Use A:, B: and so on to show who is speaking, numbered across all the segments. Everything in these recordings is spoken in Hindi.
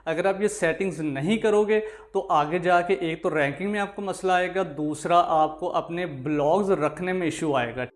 A: अगर आप ये सेटिंग्स नहीं करोगे तो आगे जाके एक तो रैंकिंग में आपको मसला आएगा, दूसरा आपको अपने ब्लॉग्स रखने में इशू आएगा।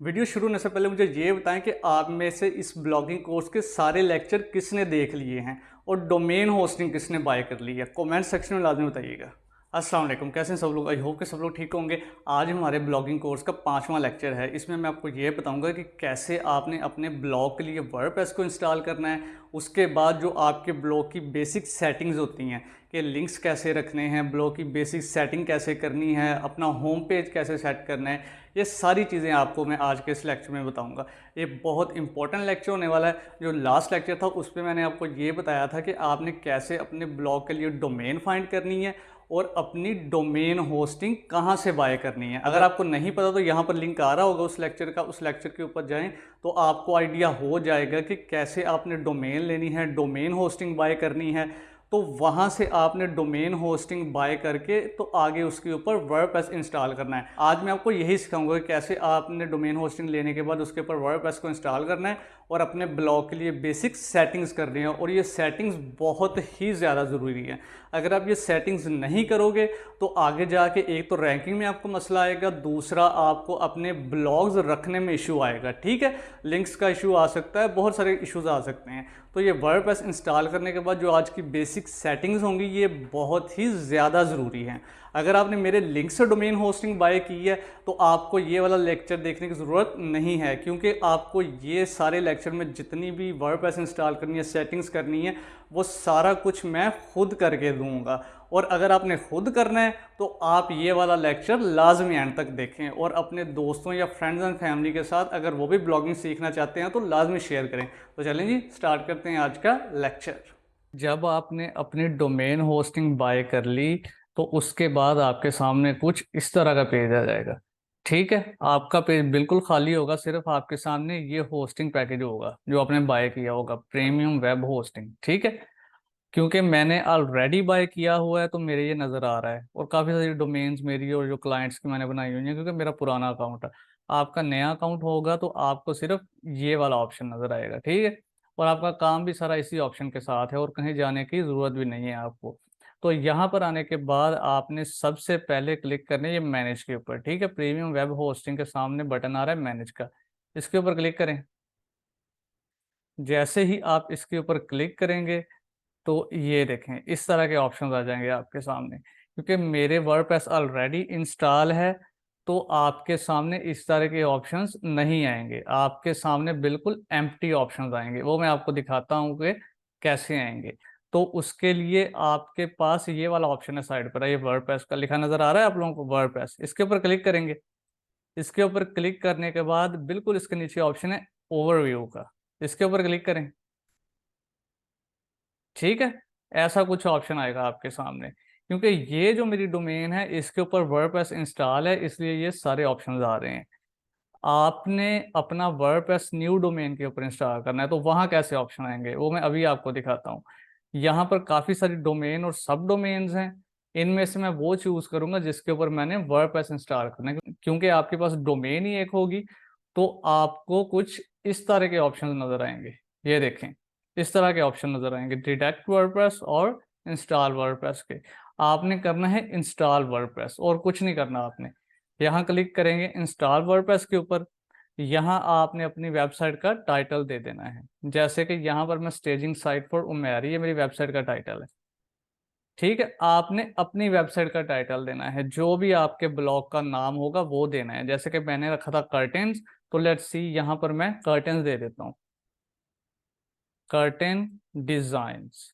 A: वीडियो शुरू होने से पहले मुझे ये बताएं कि आप में से इस ब्लॉगिंग कोर्स के सारे लेक्चर किसने देख लिए हैं और डोमेन होस्टिंग किसने बाय कर ली है। कमेंट सेक्शन में लाजमी बताइएगा। अस्सलाम वालेकुम, कैसे हैं सब लोग। आई होप कि सब लोग ठीक होंगे। आज हमारे ब्लॉगिंग कोर्स का 5वां लेक्चर है। इसमें मैं आपको ये बताऊंगा कि कैसे आपने अपने ब्लॉग के लिए वर्डप्रेस को इंस्टॉल करना है। उसके बाद जो आपके ब्लॉग की बेसिक सेटिंग्स होती हैं कि लिंक्स कैसे रखने हैं, ब्लॉग की बेसिक सेटिंग कैसे करनी है, अपना होम पेज कैसे सेट करना है, ये सारी चीज़ें आपको मैं आज के इस लेक्चर में बताऊंगा। ये बहुत इंपॉर्टेंट लेक्चर होने वाला है। जो लास्ट लेक्चर था उस पर मैंने आपको ये बताया था कि आपने कैसे अपने ब्लॉग के लिए डोमेन फाइंड करनी है और अपनी डोमेन होस्टिंग कहाँ से बाय करनी है। अगर आपको नहीं पता तो यहाँ पर लिंक आ रहा होगा उस लेक्चर का, उस लेक्चर के ऊपर जाएं तो आपको आइडिया हो जाएगा कि कैसे आपने डोमेन लेनी है, डोमेन होस्टिंग बाय करनी है। तो वहाँ से आपने डोमेन होस्टिंग बाय करके तो आगे उसके ऊपर वर्डप्रेस इंस्टॉल करना है। आज मैं आपको यही सिखाऊंगा कि कैसे आपने डोमेन होस्टिंग लेने के बाद उसके ऊपर वर्डप्रेस को इंस्टॉल करना है और अपने ब्लॉग के लिए बेसिक सेटिंग्स करनी है। और ये सेटिंग्स बहुत ही ज़्यादा ज़रूरी है। अगर आप ये सेटिंग्स नहीं करोगे तो आगे जाके एक तो रैंकिंग में आपको मसला आएगा, दूसरा आपको अपने ब्लॉग्स रखने में इशू आएगा। ठीक है, लिंक्स का इशू आ सकता है, बहुत सारे इश्यूज आ सकते हैं। तो ये वर्डप्रेस इंस्टॉल करने के बाद जो आज की बेसिक सेटिंग्स होंगी ये बहुत ही ज़्यादा ज़रूरी हैं। अगर आपने मेरे लिंक से डोमेन होस्टिंग बाय की है तो आपको ये वाला लेक्चर देखने की ज़रूरत नहीं है, क्योंकि आपको ये सारे लेक्चर में जितनी भी वर्डप्रेस इंस्टॉल करनी है, सेटिंग्स करनी है, वो सारा कुछ मैं खुद करके दूंगा। और अगर आपने खुद करना है तो आप ये वाला लेक्चर लाजमी एंड तक देखें और अपने दोस्तों या फ्रेंड्स एंड फैमिली के साथ अगर वो भी ब्लॉगिंग सीखना चाहते हैं तो लाजमी शेयर करें। तो चलें जी, स्टार्ट करते हैं आज का लेक्चर। जब आपने अपनी डोमेन होस्टिंग बाय कर ली तो उसके बाद आपके सामने कुछ इस तरह का पेज आ जाएगा। ठीक है, आपका पेज बिल्कुल खाली होगा, सिर्फ आपके सामने ये होस्टिंग पैकेज होगा जो आपने बाय किया होगा, प्रीमियम वेब होस्टिंग। ठीक है, क्योंकि मैंने ऑलरेडी बाय किया हुआ है तो मेरे ये नज़र आ रहा है और काफ़ी सारी डोमेन्स मेरी और जो क्लाइंट्स की मैंने बनाई हुई हैं, क्योंकि मेरा पुराना अकाउंट है। आपका नया अकाउंट होगा तो आपको सिर्फ ये वाला ऑप्शन नज़र आएगा। ठीक है, और आपका काम भी सारा इसी ऑप्शन के साथ है और कहीं जाने की ज़रूरत भी नहीं है आपको। तो यहाँ पर आने के बाद आपने सबसे पहले क्लिक करना है ये मैनेज के ऊपर। ठीक है, प्रीमियम वेब होस्टिंग के सामने बटन आ रहा है मैनेज का, इसके ऊपर क्लिक करें। जैसे ही आप इसके ऊपर क्लिक करेंगे तो ये देखें इस तरह के ऑप्शंस आ जाएंगे आपके सामने। क्योंकि मेरे वर्डप्रेस ऑलरेडी इंस्टॉल है तो आपके सामने इस तरह के ऑप्शंस नहीं आएंगे, आपके सामने बिल्कुल एम्प्टी ऑप्शंस आएंगे। वो मैं आपको दिखाता हूँ कि कैसे आएंगे। तो उसके लिए आपके पास ये वाला ऑप्शन है, साइड पर ये वर्डप्रेस का लिखा नजर आ रहा है आप लोगों को, वर्डप्रेस, इसके ऊपर क्लिक करेंगे। इसके ऊपर क्लिक करने के बाद बिल्कुल इसके नीचे ऑप्शन है ओवरव्यू का, इसके ऊपर क्लिक करें। ठीक है, ऐसा कुछ ऑप्शन आएगा आपके सामने। क्योंकि ये जो मेरी डोमेन है इसके ऊपर वर्डप्रेस इंस्टॉल है, इसलिए ये सारे ऑप्शंस आ रहे हैं। आपने अपना वर्डप्रेस न्यू डोमेन के ऊपर इंस्टॉल करना है तो वहाँ कैसे ऑप्शन आएंगे वो मैं अभी आपको दिखाता हूँ। यहाँ पर काफ़ी सारी डोमेन और सब डोमेन्स हैं, इनमें से मैं वो चूज़ करूँगा जिसके ऊपर मैंने वर्डप्रेस इंस्टॉल करना है। क्योंकि आपके पास डोमेन ही एक होगी तो आपको कुछ इस तरह के ऑप्शन नज़र आएंगे। ये देखें, इस तरह के ऑप्शन नज़र आएंगे, डिटेक्ट वर्डप्रेस और इंस्टॉल वर्डप्रेस के। आपने करना है इंस्टॉल वर्डप्रेस और कुछ नहीं करना आपने। यहाँ क्लिक करेंगे इंस्टॉल वर्डप्रेस के ऊपर। यहाँ आपने अपनी वेबसाइट का टाइटल दे देना है, जैसे कि यहाँ पर मैं स्टेजिंग साइट फॉर उमेर, ये मेरी वेबसाइट का टाइटल है। ठीक है, आपने अपनी वेबसाइट का टाइटल देना है, जो भी आपके ब्लॉग का नाम होगा वो देना है। जैसे कि मैंने रखा था कर्टेन्स, तो लेट्स सी यहाँ पर मैं कर्टेन्स दे देता हूँ, कर्टेन डिजाइन्स।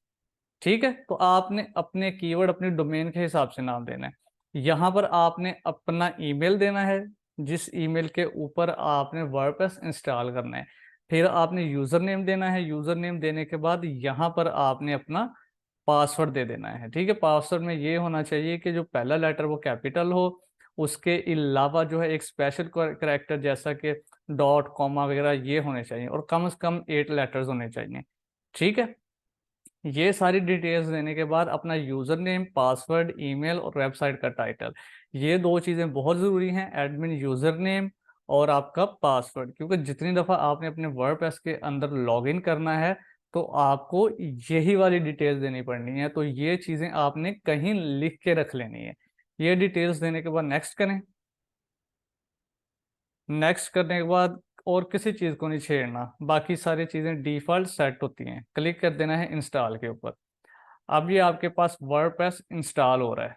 A: ठीक है, तो आपने अपने कीवर्ड अपनी डोमेन के हिसाब से नाम देना है। यहाँ पर आपने अपना ईमेल देना है, जिस ईमेल के ऊपर आपने वर्डप्रेस इंस्टॉल करना है। फिर आपने यूज़र नेम देना है, यूज़र नेम देने के बाद यहाँ पर आपने अपना पासवर्ड दे देना है। ठीक है, पासवर्ड में ये होना चाहिए कि जो पहला लेटर वो कैपिटल हो, उसके अलावा जो है एक स्पेशल करैक्टर जैसा कि डॉट कॉमा वगैरह ये होने चाहिए और कम से कम 8 लेटर्स होने चाहिए। ठीक है, ये सारी डिटेल्स देने के बाद अपना यूज़र नेम, पासवर्ड, ईमेल और वेबसाइट का टाइटल, ये दो चीज़ें बहुत ज़रूरी हैं। एडमिन यूज़र नेम और आपका पासवर्ड, क्योंकि जितनी दफ़ा आपने अपने वर्डप्रेस के अंदर लॉगिन करना है तो आपको यही वाली डिटेल्स देनी पड़नी है। तो ये चीज़ें आपने कहीं लिख के रख लेनी है। ये डिटेल्स देने के बाद नेक्स्ट करें। नेक्स्ट करने के बाद और किसी चीज़ को नहीं छेड़ना, बाकी सारी चीज़ें डिफ़ॉल्ट सेट होती हैं। क्लिक कर देना है इंस्टॉल के ऊपर। अब ये आपके पास वर्डप्रेस इंस्टॉल हो रहा है।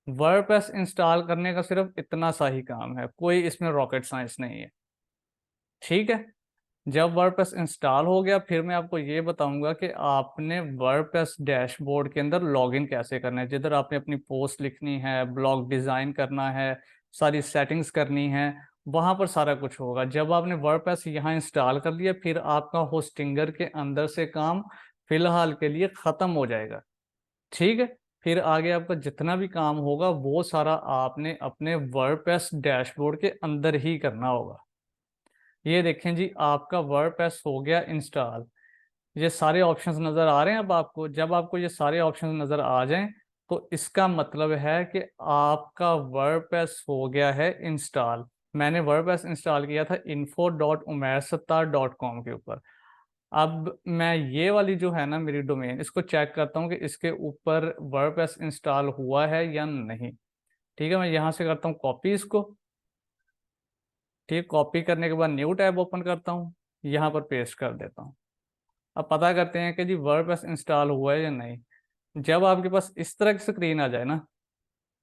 A: वर्डप्रेस इंस्टॉल करने का सिर्फ इतना सा ही काम है, कोई इसमें रॉकेट साइंस नहीं है। ठीक है, जब वर्डप्रेस इंस्टॉल हो गया फिर मैं आपको ये बताऊंगा कि आपने वर्डप्रेस डैशबोर्ड के अंदर लॉगिन कैसे करना है। जिधर आपने अपनी पोस्ट लिखनी है, ब्लॉग डिज़ाइन करना है, सारी सेटिंग्स करनी है, वहाँ पर सारा कुछ होगा। जब आपने वर्डप्रेस यहाँ इंस्टॉल कर लिया फिर आपका होस्टिंगर के अंदर से काम फिलहाल के लिए ख़त्म हो जाएगा। ठीक है, फिर आगे आपका जितना भी काम होगा वो सारा आपने अपने वर्डप्रेस डैशबोर्ड के अंदर ही करना होगा। ये देखें जी, आपका वर्डप्रेस हो गया इंस्टॉल। ये सारे ऑप्शंस नज़र आ रहे हैं अब आपको। जब आपको ये सारे ऑप्शंस नज़र आ जाएं तो इसका मतलब है कि आपका वर्डप्रेस हो गया है इंस्टॉल। मैंने वर्डप्रेस इंस्टॉल किया था info.umairSattar.com के ऊपर। अब मैं ये वाली जो है ना मेरी डोमेन, इसको चेक करता हूँ कि इसके ऊपर वर्डप्रेस इंस्टॉल हुआ है या नहीं। ठीक है, मैं यहाँ से करता हूँ कॉपी इसको। ठीक, कॉपी करने के बाद न्यू टैब ओपन करता हूँ, यहाँ पर पेस्ट कर देता हूँ। अब पता करते हैं कि जी वर्डप्रेस इंस्टॉल हुआ है या नहीं। जब आपके पास इस तरह की स्क्रीन आ जाए ना,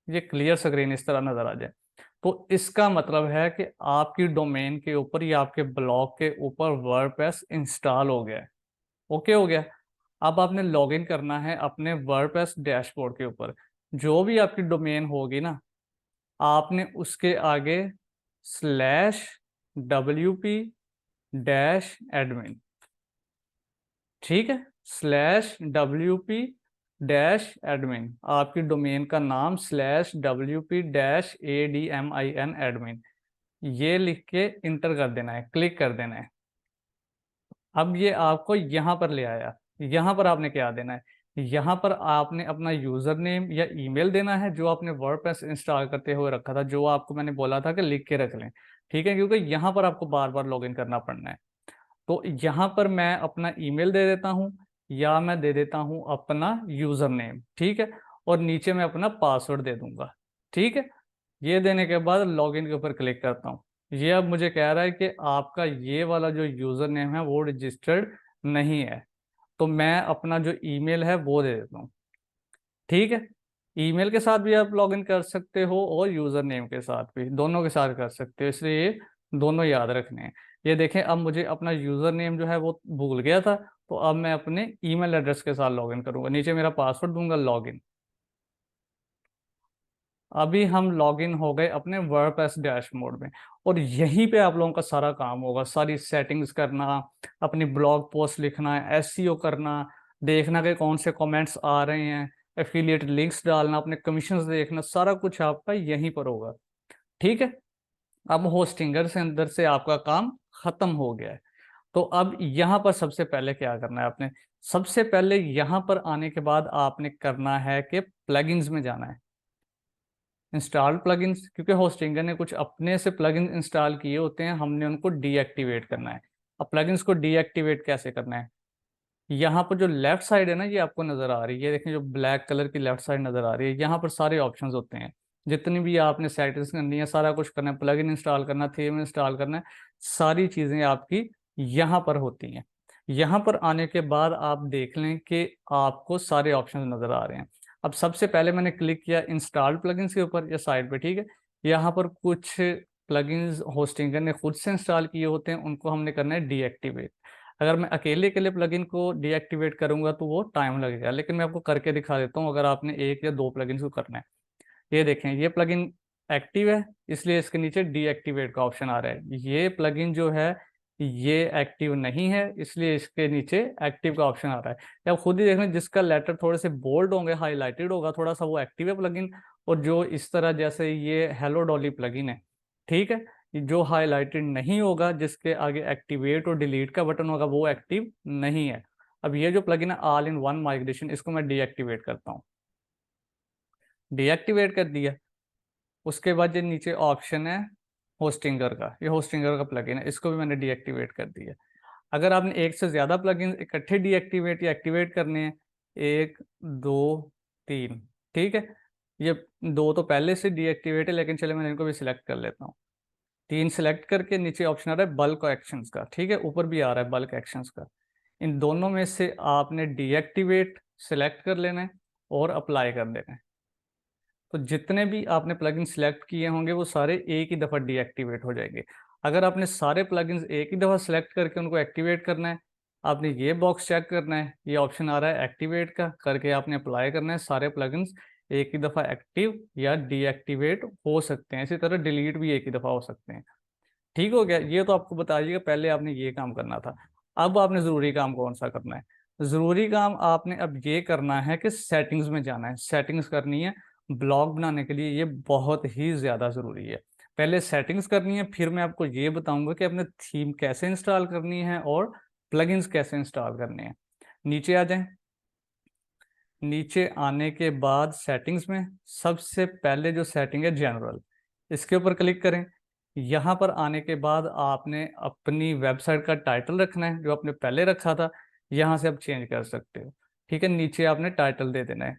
A: ये क्लियर स्क्रीन इस तरह नज़र आ जाए, तो इसका मतलब है कि आपकी डोमेन के ऊपर या आपके ब्लॉग के ऊपर वर्डप्रेस इंस्टॉल हो गया है। ओके हो गया। अब आपने लॉगिन करना है अपने वर्डप्रेस डैशबोर्ड के ऊपर। जो भी आपकी डोमेन होगी ना, आपने उसके आगे /wp-admin, ठीक है, /wp-admin, आपकी डोमेन का नाम /wp-admin admin, ये लिख के इंटर कर देना है, क्लिक कर देना है। अब ये आपको यहाँ पर ले आया। यहाँ पर आपने क्या देना है, यहाँ पर आपने अपना यूज़र नेम या ईमेल देना है जो आपने वर्डप्रेस इंस्टॉल करते हुए रखा था, जो आपको मैंने बोला था कि लिख के रख लें। ठीक है, क्योंकि यहाँ पर आपको बार बार लॉगिन करना पड़ना है। तो यहाँ पर मैं अपना ईमेल दे देता हूँ या मैं दे देता हूँ अपना यूज़र नेम। ठीक है, और नीचे मैं अपना पासवर्ड दे दूंगा। ठीक है, ये देने के बाद लॉगिन के ऊपर क्लिक करता हूँ। ये अब मुझे कह रहा है कि आपका ये वाला जो यूज़र नेम है वो रजिस्टर्ड नहीं है, तो मैं अपना जो ईमेल है वो दे देता हूँ। ठीक है, ईमेल के साथ भी आप लॉगिन कर सकते हो और यूज़र नेम के साथ भी, दोनों के साथ कर सकते हो, इसलिए ये दोनों याद रखने हैं। ये देखें, अब मुझे अपना यूज़र नेम जो है वो भूल गया था, तो अब मैं अपने ईमेल एड्रेस के साथ लॉगिन करूँगा। नीचे मेरा पासवर्ड दूंगा, लॉगिन। अभी हम लॉगिन हो गए अपने वर्डप्रेस डैशबोर्ड में, और यहीं पे आप लोगों का सारा काम होगा। सारी सेटिंग्स करना, अपनी ब्लॉग पोस्ट लिखना, एसईओ करना, देखना कि कौन से कमेंट्स आ रहे हैं, एफिलिएट लिंक्स डालना, अपने कमीशंस देखना, सारा कुछ आपका यहीं पर होगा। ठीक है, अब होस्टिंगर से अंदर से आपका काम खत्म हो गया है। तो अब यहाँ पर सबसे पहले क्या करना है आपने, सबसे पहले यहाँ पर आने के बाद आपने करना है कि प्लगइन्स में जाना है, इंस्टॉल प्लगइन्स, क्योंकि होस्टिंगर ने कुछ अपने से प्लगइन्स इंस्टॉल किए होते हैं, हमने उनको डीएक्टिवेट करना है। अब प्लगइन्स को डीएक्टिवेट कैसे करना है, यहाँ पर जो लेफ्ट साइड है ना, ये आपको नज़र आ रही है, देखिए जो ब्लैक कलर की लेफ्ट साइड नज़र आ रही है, यहाँ पर सारे ऑप्शंस होते हैं। जितनी भी आपने सेटिंग्स करनी है, सारा कुछ करना है, प्लगइन इंस्टॉल करना, थीम इंस्टॉल करना है, सारी चीज़ें आपकी यहाँ पर होती हैं। यहाँ पर आने के बाद आप देख लें कि आपको सारे ऑप्शन नज़र आ रहे हैं। अब सबसे पहले मैंने क्लिक किया इंस्टॉल प्लगइन्स के ऊपर या साइड पे। ठीक है, यहाँ पर कुछ प्लगइन्स होस्टिंगर ने खुद से इंस्टॉल किए होते हैं, उनको हमने करना है डीएक्टिवेट। अगर मैं अकेले के लिए प्लगइन को डीएक्टिवेट करूंगा तो वो टाइम लगेगा, लेकिन मैं आपको करके दिखा देता हूँ अगर आपने एक या दो प्लगइन्स को करना है। ये देखें, ये प्लगइन एक्टिव है इसलिए इसके नीचे डीएक्टिवेट का ऑप्शन आ रहा है। ये प्लगइन जो है ये एक्टिव नहीं है इसलिए इसके नीचे एक्टिव का ऑप्शन आ रहा है। या आप खुद ही देख लें, जिसका लेटर थोड़े से बोल्ड होंगे, हाईलाइटेड होगा थोड़ा सा, वो एक्टिव है प्लगइन। और जो इस तरह, जैसे ये हेलो डॉली प्लगइन है, ठीक है, जो हाईलाइटेड नहीं होगा, जिसके आगे एक्टिवेट और डिलीट का बटन होगा, वो एक्टिव नहीं है। अब ये जो प्लगइन है ऑल इन वन माइग्रेशन, इसको मैं डीएक्टिवेट करता हूँ। डीएक्टिवेट कर दिया। उसके बाद ये नीचे ऑप्शन है होस्टिंगर का, ये होस्टिंगर का प्लगइन है, इसको भी मैंने डीएक्टिवेट कर दिया। अगर आपने एक से ज़्यादा प्लगइन इकट्ठे डीएक्टिवेट या एक्टिवेट करने हैं, 1 2 3, ठीक है, ये 2 तो पहले से डीएक्टिवेट है, लेकिन चले मैं इनको भी सिलेक्ट कर लेता हूँ। 3 सिलेक्ट करके नीचे ऑप्शन आ रहा है बल्क एक्शंस का, ठीक है, ऊपर भी आ रहा है बल्क एक्शंस का। इन दोनों में से आपने डीएक्टिवेट सिलेक्ट कर लेना है और अप्लाई कर देना है। तो जितने भी आपने प्लगइन सिलेक्ट किए होंगे वो सारे एक ही दफ़ा डीएक्टिवेट हो जाएंगे। अगर आपने सारे प्लगइन्स एक ही दफ़ा सिलेक्ट करके उनको एक्टिवेट करना है, आपने ये बॉक्स चेक करना है, ये ऑप्शन आ रहा है एक्टिवेट का, करके आपने अप्लाई करना है। सारे प्लगइन्स एक ही दफ़ा एक्टिव या डीएक्टिवेट हो सकते हैं, इसी तरह डिलीट भी एक ही दफ़ा हो सकते हैं। ठीक हो गया, ये तो आपको बताइएगा, पहले आपने ये काम करना था। अब आपने ज़रूरी काम कौन सा करना है? ज़रूरी काम आपने अब ये करना है कि सेटिंग्स में जाना है, सेटिंग्स करनी है। ब्लॉग बनाने के लिए ये बहुत ही ज़्यादा ज़रूरी है। पहले सेटिंग्स करनी है, फिर मैं आपको ये बताऊंगा कि अपने थीम कैसे इंस्टॉल करनी है और प्लगइन्स कैसे इंस्टॉल करने हैं। नीचे आ जाएं। नीचे आने के बाद सेटिंग्स में सबसे पहले जो सेटिंग है जनरल, इसके ऊपर क्लिक करें। यहाँ पर आने के बाद आपने अपनी वेबसाइट का टाइटल रखना है, जो आपने पहले रखा था। यहाँ से आप चेंज कर सकते हो, ठीक है। नीचे आपने टाइटल दे देना है,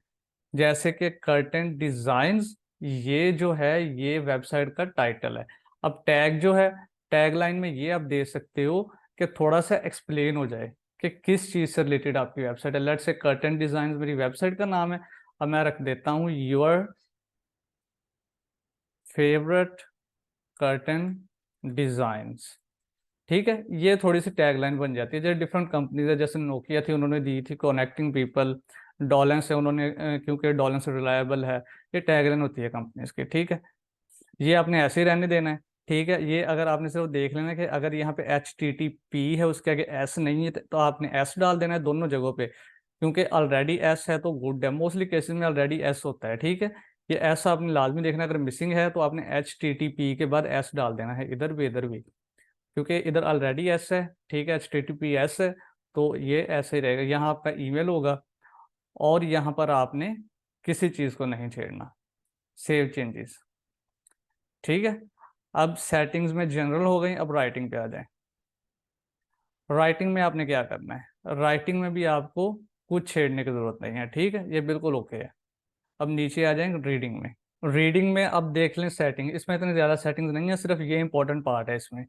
A: जैसे कि कर्टेन डिजाइन्स, ये जो है ये वेबसाइट का टाइटल है। अब टैग जो है, टैग लाइन में ये आप दे सकते हो कि थोड़ा सा एक्सप्लेन हो जाए कि किस चीज़ से रिलेटेड आपकी वेबसाइट है। लेट्स से कर्टेन डिजाइन्स मेरी वेबसाइट का नाम है, अब मैं रख देता हूँ योर फेवरेट कर्टेन डिजाइन्स, ठीक है। ये थोड़ी सी टैगलाइन बन जाती है। जैसे डिफरेंट कंपनीज है, जैसे नोकिया थी, उन्होंने दी थी कनेक्टिंग पीपल। डॉलेंस है, उन्होंने क्योंकि डॉलेंस रिलायबल है, ये टैगलाइन होती है कंपनीज की, ठीक है। ये आपने ऐसे ही रहने देना है, ठीक है। ये अगर आपने सिर्फ देख लेना कि अगर यहाँ पे HTTP है, उसके आगे S नहीं है, तो आपने S डाल देना है दोनों जगहों पे, क्योंकि ऑलरेडी S है तो गुड है। मोस्टली केसेस में ऑलरेडी S होता है, ठीक है। ये S आपने लाजमी देखना, अगर मिसिंग है तो आपने HTTP के बाद S डाल देना है, इधर भी, क्योंकि इधर ऑलरेडी S है, ठीक है, HTTPS है, तो ये ऐसे ही रहेगा। यहाँ आपका ईमेल होगा और यहाँ पर आपने किसी चीज़ को नहीं छेड़ना। सेव चेंजेस, ठीक है। अब सेटिंग्स में जनरल हो गई, अब राइटिंग पे आ जाए। राइटिंग में आपने क्या करना है? राइटिंग में भी आपको कुछ छेड़ने की जरूरत नहीं है, ठीक है, ये बिल्कुल ओके है। अब नीचे आ जाएंगे रीडिंग में। रीडिंग में अब देख लें सेटिंग, इसमें इतनी ज़्यादा सेटिंग्स नहीं है, सिर्फ ये इंपॉर्टेंट पार्ट है इसमें।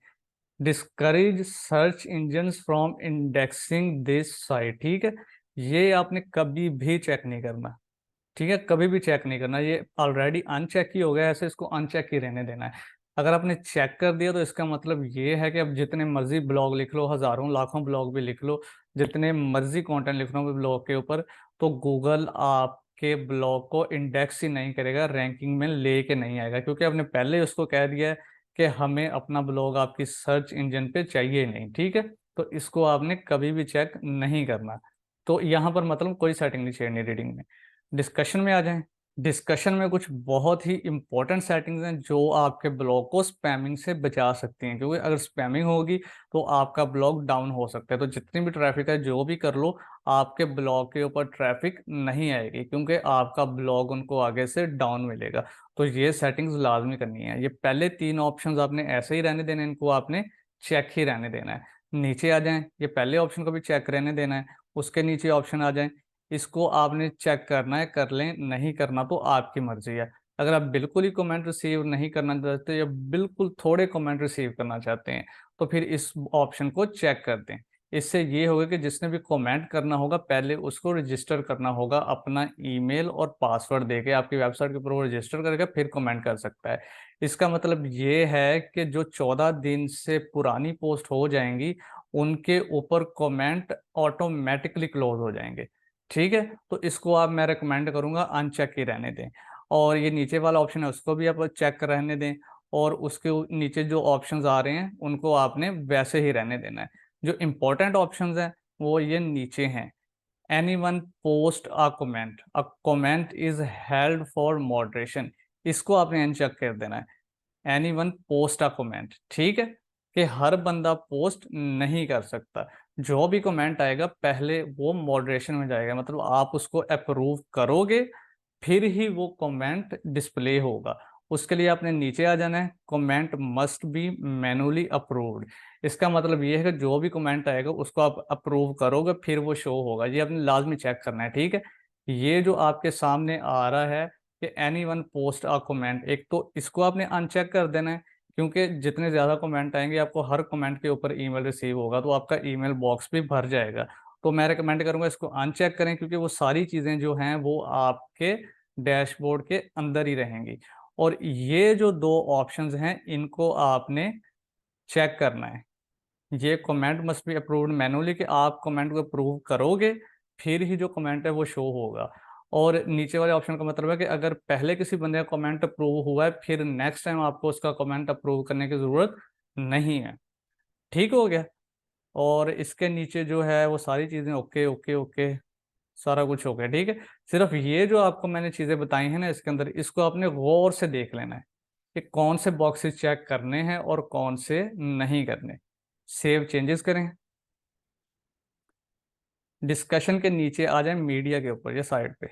A: Discourage search engine from indexing this site, ठीक है। ये आपने कभी भी चेक नहीं करना, ठीक है, कभी भी चेक नहीं करना। ये ऑलरेडी अनचेक ही हो गया, ऐसे इसको अनचेक ही रहने देना है। अगर आपने चेक कर दिया तो इसका मतलब ये है कि अब जितने मर्जी ब्लॉग लिख लो, हज़ारों लाखों ब्लॉग भी लिख लो, जितने मर्जी कंटेंट लिख लो ब्लॉग के ऊपर, तो गूगल आपके ब्लॉग को इंडेक्स ही नहीं करेगा, रैंकिंग में लेके नहीं आएगा, क्योंकि आपने पहले ही उसको कह दिया है कि हमें अपना ब्लॉग आपकी सर्च इंजन पे चाहिए नहीं, ठीक है। तो इसको आपने कभी भी चेक नहीं करना। तो यहाँ पर मतलब कोई सेटिंग नहीं छेड़नी रीडिंग में। डिस्कशन में आ जाएं। डिस्कशन में कुछ बहुत ही इंपॉर्टेंट सेटिंग्स हैं जो आपके ब्लॉग को स्पैमिंग से बचा सकती हैं, क्योंकि अगर स्पैमिंग होगी तो आपका ब्लॉग डाउन हो सकता है। तो जितनी भी ट्रैफिक है, जो भी कर लो, आपके ब्लॉग के ऊपर ट्रैफिक नहीं आएगी, क्योंकि आपका ब्लॉग उनको आगे से डाउन मिलेगा। तो ये सेटिंग्स लाजमी करनी है। ये पहले 3 ऑप्शंस आपने ऐसे ही रहने देने, इनको आपने चेक ही रहने देना है। नीचे आ जाएं, ये पहले ऑप्शन को भी चेक रहने देना है। उसके नीचे ऑप्शन आ जाएं, इसको आपने चेक करना है, कर लें, नहीं करना तो आपकी मर्जी है। अगर आप बिल्कुल ही कमेंट रिसीव नहीं करना चाहते या बिल्कुल थोड़े कमेंट रिसीव करना चाहते हैं, तो फिर इस ऑप्शन को चेक कर दें। इससे ये होगा कि जिसने भी कमेंट करना होगा, पहले उसको रजिस्टर करना होगा अपना ईमेल और पासवर्ड देके, आपकी वेबसाइट के ऊपर वो रजिस्टर करके फिर कमेंट कर सकता है। इसका मतलब ये है कि जो 14 दिन से पुरानी पोस्ट हो जाएंगी, उनके ऊपर कमेंट ऑटोमेटिकली क्लोज हो जाएंगे, ठीक है। तो इसको आप, मैं रिकमेंड करूंगा अनचेक ही रहने दें। और ये नीचे वाला ऑप्शन है, उसको भी आप चेक कर रहने दें। और उसके नीचे जो ऑप्शंस आ रहे हैं उनको आपने वैसे ही रहने देना है। जो इम्पोर्टेंट ऑप्शंस हैं वो ये नीचे हैं। Any one post a comment is held for moderation, इसको आपने अनचेक कर देना है। Any one post a comment, ठीक है, कि हर बंदा पोस्ट नहीं कर सकता। जो भी कमेंट आएगा पहले वो मॉडरेशन में जाएगा, मतलब आप उसको अप्रूव करोगे फिर ही वो कमेंट डिस्प्ले होगा। उसके लिए आपने नीचे आ जाना है, comment must be manually approved. इसका मतलब ये है कि जो भी कमेंट आएगा उसको आप अप्रूव करोगे फिर वो शो होगा, ये आपने लाजमी चेक करना है, ठीक है। ये जो आपके सामने आ रहा है कि any one post a comment, एक तो इसको आपने अनचेक कर देना है, क्योंकि जितने ज़्यादा कमेंट आएंगे आपको हर कमेंट के ऊपर ईमेल रिसीव होगा, तो आपका ईमेल बॉक्स भी भर जाएगा। तो मैं रिकमेंड करूंगा इसको अनचेक करें, क्योंकि वो सारी चीज़ें जो हैं वो आपके डैशबोर्ड के अंदर ही रहेंगी। और ये जो दो ऑप्शंस हैं इनको आपने चेक करना है। ये comment must be approved manually, कि आप कमेंट को अप्रूव करोगे फिर ही जो कमेंट है वो शो होगा। और नीचे वाले ऑप्शन का मतलब है कि अगर पहले किसी बंदे का कमेंट अप्रूव हुआ है फिर नेक्स्ट टाइम आपको उसका कमेंट अप्रूव करने की ज़रूरत नहीं है। ठीक हो गया। और इसके नीचे जो है वो सारी चीज़ें ओके ओके ओके, सारा कुछ हो गया, ठीक है। सिर्फ ये जो आपको मैंने चीज़ें बताई हैं ना इसके अंदर, इसको आपने गौर से देख लेना है कि कौन से बॉक्सेस चेक करने हैं और कौन से नहीं करने। सेव चेंजेस करें, डिस्कशन के नीचे आ जाए मीडिया के ऊपर या साइड पे,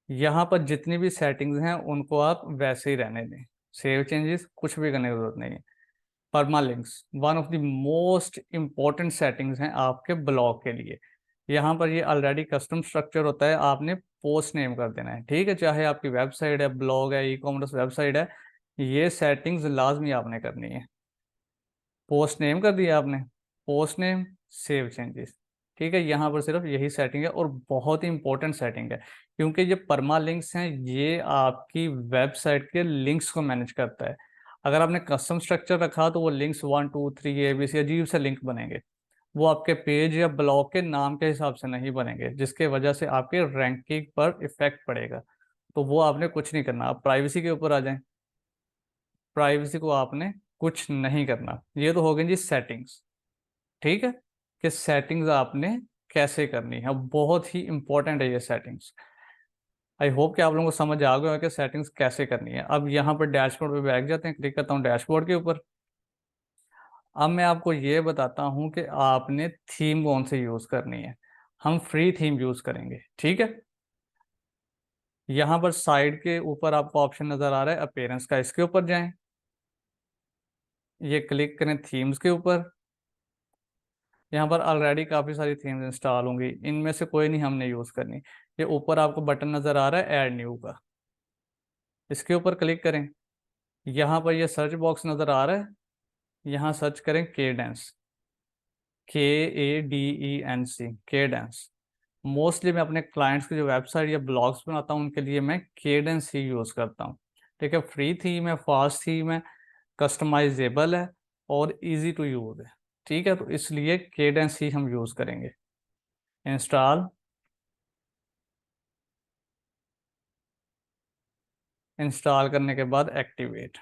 A: यहाँ पर जितनी भी सेटिंग्स हैं उनको आप वैसे ही रहने दें। सेव चेंजेस कुछ भी करने की जरूरत नहीं है। Permalinks one of the most important settings हैं आपके ब्लॉग के लिए। यहाँ पर ये ऑलरेडी कस्टम स्ट्रक्चर होता है, आपने पोस्ट नेम कर देना है, ठीक है। चाहे आपकी वेबसाइट है, ब्लॉग है, ई कॉमर्स वेबसाइट है, ये सेटिंग्स लाजमी आपने करनी है। पोस्ट नेम कर दिया आपने, पोस्ट नेम, सेव चेंजेस, ठीक है। यहाँ पर सिर्फ यही सेटिंग है और बहुत ही इंपॉर्टेंट सेटिंग है, क्योंकि ये परमा लिंक्स हैं, ये आपकी वेबसाइट के लिंक्स को मैनेज करता है। अगर आपने कस्टम स्ट्रक्चर रखा तो वो लिंक्स 1 2 3 ABC अजीब से लिंक बनेंगे, वो आपके पेज या ब्लॉग के नाम के हिसाब से नहीं बनेंगे, जिसके वजह से आपके रैंकिंग पर इफेक्ट पड़ेगा। तो वो आपने कुछ नहीं करना। आप प्राइवेसी के ऊपर आ जाएं, प्राइवेसी को आपने कुछ नहीं करना। ये तो हो गई जी सेटिंग्स, ठीक है, कि सेटिंग्स आपने कैसे करनी है, बहुत ही इंपॉर्टेंट है ये सेटिंग्स। आई होप कि आप लोगों को समझ आ गया कि सेटिंग्स कैसे करनी है। अब यहाँ पर डैशबोर्ड पे बैठ जाते हैं, क्लिक करता हूँ डैशबोर्ड के ऊपर। अब मैं आपको ये बताता हूँ कि आपने थीम कौन सी यूज़ करनी है। हम फ्री थीम यूज़ करेंगे, ठीक है। यहाँ पर साइड के ऊपर आपको ऑप्शन नज़र आ रहा है अपीयरेंस का, इसके ऊपर जाएं, ये क्लिक करें थीम्स के ऊपर। यहाँ पर ऑलरेडी काफ़ी सारी थीम्स इंस्टॉल होंगी, इनमें से कोई नहीं हमने यूज़ करनी। ये ऊपर आपको बटन नज़र आ रहा है ऐड न्यू का, इसके ऊपर क्लिक करें। यहाँ पर ये सर्च बॉक्स नज़र आ रहा है, यहाँ सर्च करें केडेंस, KADENC, केडेंस। मोस्टली मैं अपने क्लाइंट्स की जो वेबसाइट या ब्लॉग्स बनाता हूँ उनके लिए मैं केडेंस ही यूज़ करता हूँ, ठीक है। फ्री थीम है, फास्ट थीम है, कस्टमाइजेबल है और इजी टू यूज़ है, ठीक है। तो इसलिए केडेंस ही हम यूज़ करेंगे। इंस्टॉल, इंस्टॉल करने के बाद एक्टिवेट,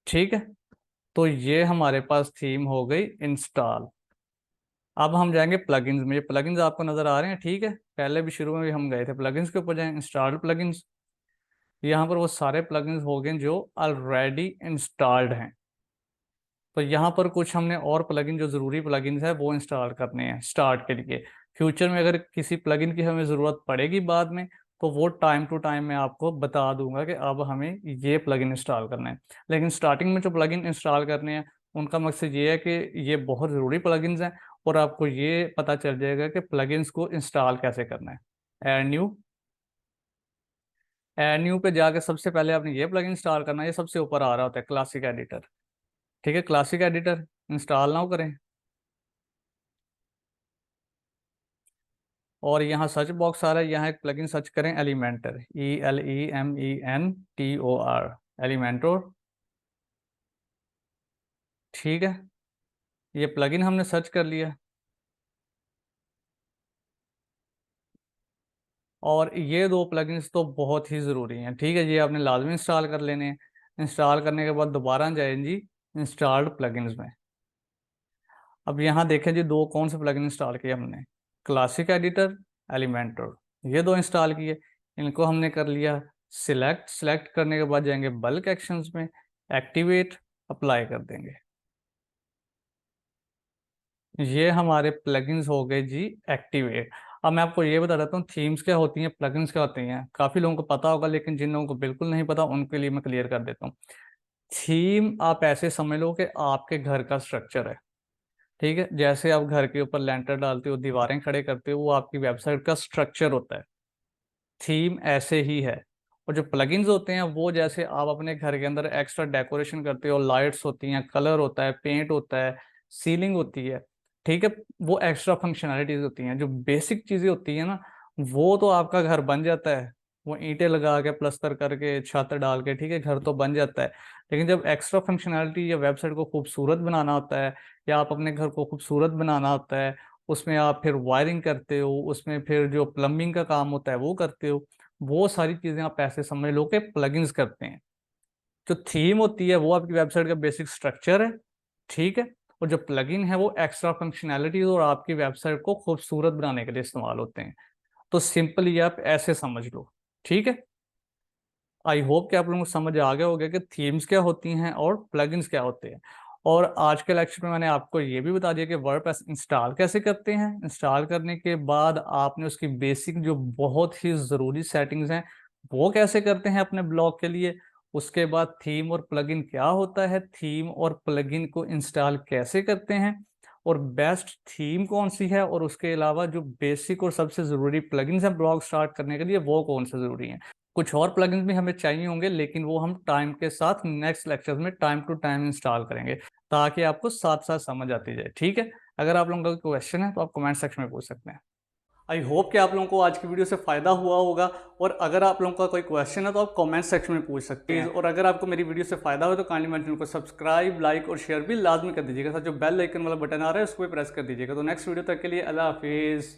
A: ठीक है। तो ये हमारे पास थीम हो गई इंस्टॉल। अब हम जाएंगे प्लगइन्स में। ये प्लगइन्स आपको नज़र आ रहे हैं, ठीक है। पहले भी शुरू में भी हम गए थे प्लगइन्स के ऊपर, जाएं इंस्टॉल्ड प्लगइन्स। यहाँ पर वो सारे प्लगइन्स हो गए जो ऑलरेडी इंस्टॉल्ड हैं। तो यहाँ पर कुछ हमने और प्लगइन जो ज़रूरी प्लगइन्स है वो इंस्टॉल करने हैं स्टार्ट के लिए। फ्यूचर में अगर किसी प्लगइन की हमें ज़रूरत पड़ेगी बाद में, तो वो टाइम टू टाइम मैं आपको बता दूंगा कि अब हमें ये प्लगइन इंस्टॉल करना है। लेकिन स्टार्टिंग में जो प्लगइन इंस्टॉल करने हैं उनका मकसद ये है कि ये बहुत ज़रूरी प्लगइन्स हैं और आपको ये पता चल जाएगा कि प्लगइन्स को इंस्टॉल कैसे करना है। ऐड न्यू, ऐड न्यू पे जाके सबसे पहले आपने ये प्लगइन इंस्टॉल करना है। ये सबसे ऊपर आ रहा होता है क्लासिक एडिटर, ठीक है। क्लासिक एडिटर इंस्टॉल ना करें और यहाँ सर्च बॉक्स आ रहा है, यहाँ एक प्लगइन सर्च करें एलिमेंटर, ELEMENTOR, एलिमेंटोर, ठीक है। ये प्लगइन हमने सर्च कर लिया और ये दो प्लगइन्स तो बहुत ही ज़रूरी हैं, ठीक है। ये आपने लाजमी इंस्टॉल कर लेने हैं। इंस्टॉल करने के बाद दोबारा जाएं जी इंस्टॉल्ड प्लगइन्स में। अब यहाँ देखें जी दो कौन से प्लगइन इंस्टॉल किए हमने, क्लासिक एडिटर, एलिमेंटर, ये दो इंस्टॉल किए। इनको हमने कर लिया सिलेक्ट, सिलेक्ट करने के बाद जाएंगे बल्क एक्शंस में, एक्टिवेट, अप्लाई कर देंगे। ये हमारे प्लगइन्स हो गए जी एक्टिवेट। अब मैं आपको ये बता देता हूँ थीम्स क्या होती हैं, प्लगइन्स क्या होती हैं। काफ़ी लोगों को पता होगा, लेकिन जिन लोगों को बिल्कुल नहीं पता उनके लिए मैं क्लियर कर देता हूँ। थीम आप ऐसे समझ लो कि आपके घर का स्ट्रक्चर है, ठीक है। जैसे आप घर के ऊपर लेंटर डालते हो, दीवारें खड़े करते हो, वो आपकी वेबसाइट का स्ट्रक्चर होता है। थीम ऐसे ही है। और जो प्लगइन्स होते हैं वो जैसे आप अपने घर के अंदर एक्स्ट्रा डेकोरेशन करते हो, लाइट्स होती हैं, कलर होता है, पेंट होता है, सीलिंग होती है, ठीक है। वो एक्स्ट्रा फंक्शनैलिटीज होती हैं। जो बेसिक चीज़ें होती हैं ना, वो तो आपका घर बन जाता है, वो ईंटें लगा के, प्लस्तर करके, छत डाल के, ठीक है, घर तो बन जाता है। लेकिन जब एक्स्ट्रा फंक्शनैलिटी या वेबसाइट को खूबसूरत बनाना होता है, या आप अपने घर को खूबसूरत बनाना होता है, उसमें आप फिर वायरिंग करते हो, उसमें फिर जो प्लम्बिंग का काम होता है वो करते हो, वो सारी चीज़ें आप ऐसे समझ लो कि प्लगइन्स करते हैं। जो थीम होती है वो आपकी वेबसाइट का बेसिक स्ट्रक्चर है, ठीक है। और जो प्लगइन है वो एक्स्ट्रा फंक्शनैलिटीज और आपकी वेबसाइट को खूबसूरत बनाने के लिए इस्तेमाल होते हैं। तो सिंपली आप ऐसे समझ लो, ठीक है। आई होप कि आप लोगों को समझ आ गया होगा कि थीम्स क्या होती हैं और प्लगइन्स क्या होते हैं। और आज के लेक्चर में मैंने आपको ये भी बता दिया कि वर्डप्रेस इंस्टॉल कैसे करते हैं। इंस्टॉल करने के बाद आपने उसकी बेसिक जो बहुत ही ज़रूरी सेटिंग्स हैं वो कैसे करते हैं अपने ब्लॉग के लिए। उसके बाद थीम और प्लगइन क्या होता है, थीम और प्लगइन को इंस्टॉल कैसे करते हैं, और बेस्ट थीम कौन सी है, और उसके अलावा जो बेसिक और सबसे ज़रूरी प्लगइन्स हैं ब्लॉग स्टार्ट करने के लिए वो कौन से ज़रूरी हैं। कुछ और प्लगइन्स भी हमें चाहिए होंगे, लेकिन वो हम टाइम के साथ नेक्स्ट लेक्चर्स में टाइम टू टाइम इंस्टॉल करेंगे, ताकि आपको साथ साथ समझ आती जाए, ठीक है। अगर आप लोगों का कोई क्वेश्चन है तो आप कमेंट सेक्शन में पूछ सकते हैं। आई होप कि आप लोगों को आज की वीडियो से फ़ायदा हुआ होगा। और अगर आप लोगों का कोई क्वेश्चन है तो आप कमेंट सेक्शन में पूछ सकते हैं। और अगर आपको मेरी वीडियो से फ़ायदा हो तो काइंडली मेरे चैनल को सब्सक्राइब, लाइक और शेयर भी लाजमी कर दीजिएगा। साथ जो बेल आइकन वाला बटन आ रहा है उसको भी प्रेस कर दीजिएगा। तो नेक्स्ट वीडियो तक के लिए अल्लाह हाफिज़।